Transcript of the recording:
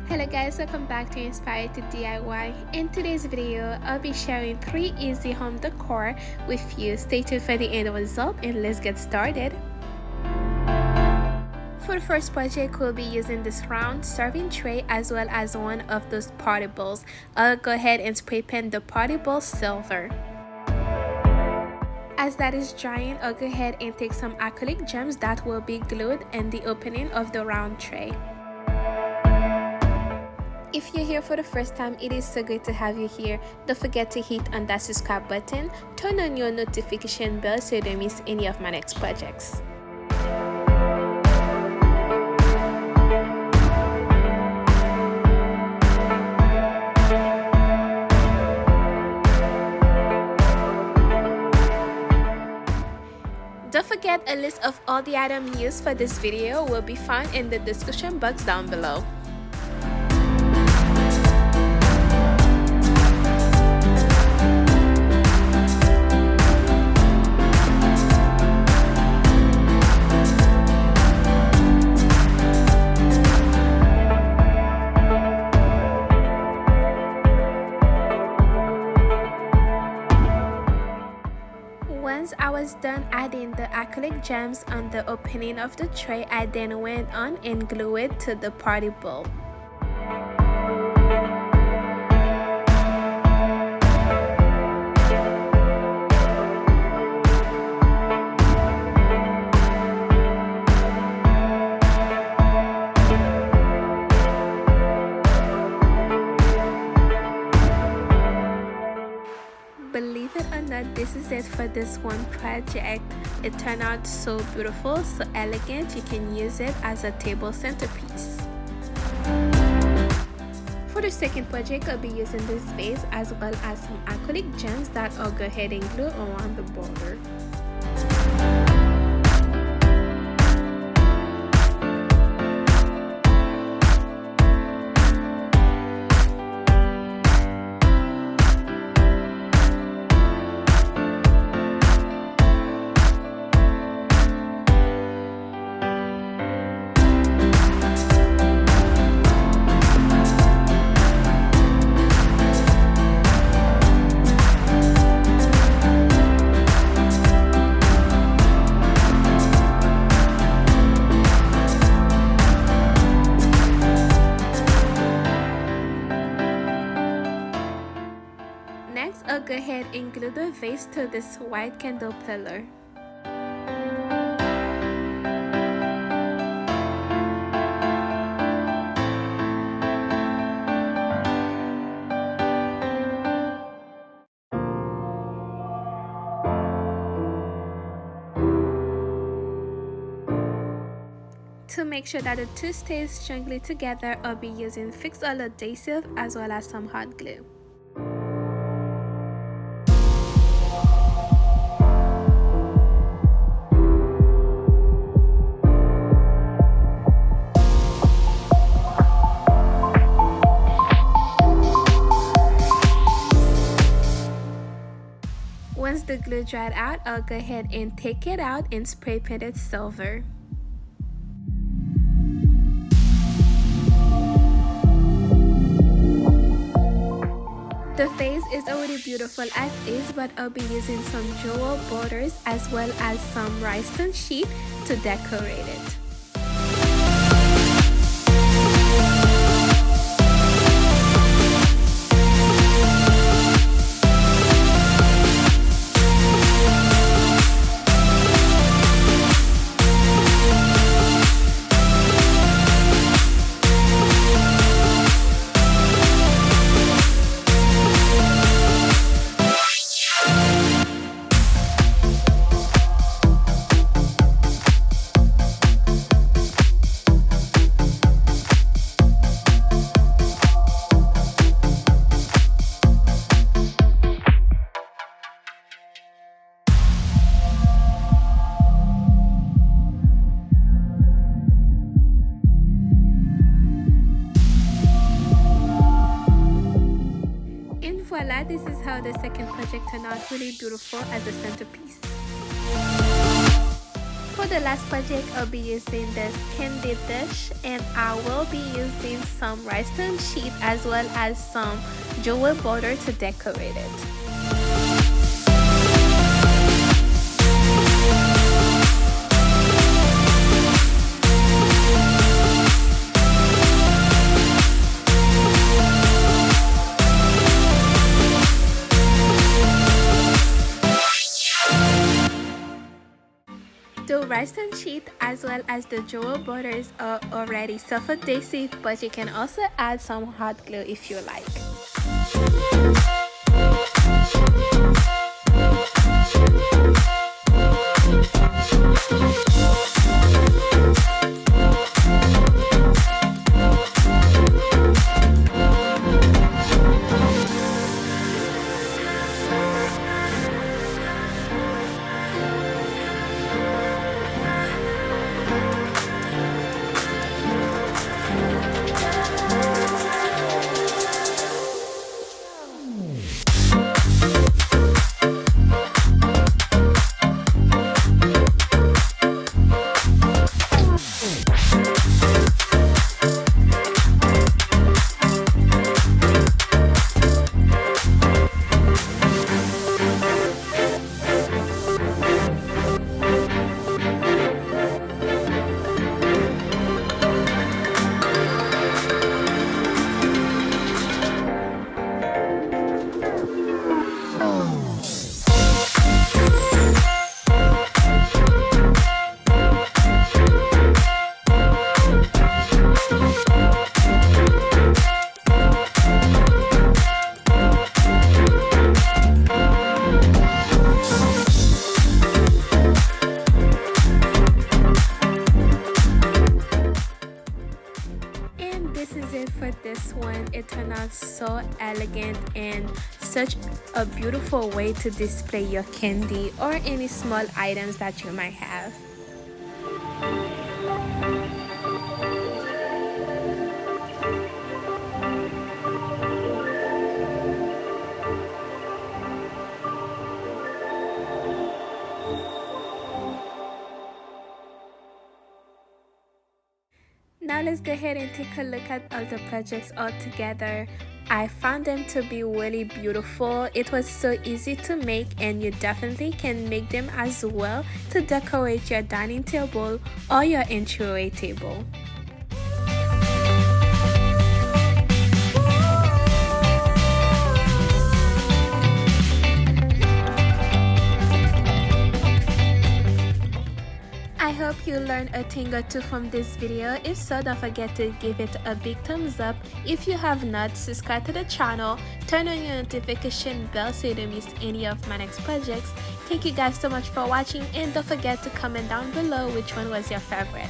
Hello guys, welcome back to Inspired to DIY. In today's video, I'll be sharing 3 easy home decor with you. Stay tuned for the end result and let's get started. For the first project, we'll be using this round serving tray as well as one of those party bowls. I'll go ahead and spray paint the party bowl silver. As that is drying, I'll go ahead and take some acrylic gems that will be glued in the opening of the round tray. If you're here for the first time, it is so great to have you here. Don't forget to hit on that subscribe button, turn on your notification bell so you don't miss any of my next projects. Don't forget, a list of all the items used for this video will be found in the description box down below. Once I was done adding the acrylic gems on the opening of the tray, I then went on and glued it to the party bowl. Believe it or not, this is it for this one project. It turned out so beautiful, so elegant. You can use it as a table centerpiece. For the second project, I'll be using this vase as well as some acrylic gems that I'll go ahead and glue around the border. Next, I'll go ahead and glue the vase to this white candle pillar. To make sure that the two stay strongly together, I'll be using fixed all adhesive as well as some hot glue. Once the glue dried out, I'll go ahead and take it out and spray paint it silver. The vase is already beautiful as is, but I'll be using some jewel borders as well as some rhinestone sheet to decorate it. Voila, this is how the second project turned out, really beautiful as a centerpiece. For the last project, I'll be using this candy dish, and I will be using some rhinestone sheet as well as some jewel border to decorate it. The rhinestone sheet as well as the jewel borders are already self-adhesive, but you can also add some hot glue if you like. This is it for this one. It turned out so elegant and such a beautiful way to display your candy or any small items that you might have. Now let's go ahead and take a look at all the projects all together. I found them to be really beautiful. It was so easy to make, and you definitely can make them as well to decorate your dining table or your entryway table. I hope you learned a thing or two from this video. If so, don't forget to give it a big thumbs up. If you have not, subscribe to the channel, turn on your notification bell so you don't miss any of my next projects. Thank you guys so much for watching, and don't forget to comment down below which one was your favorite.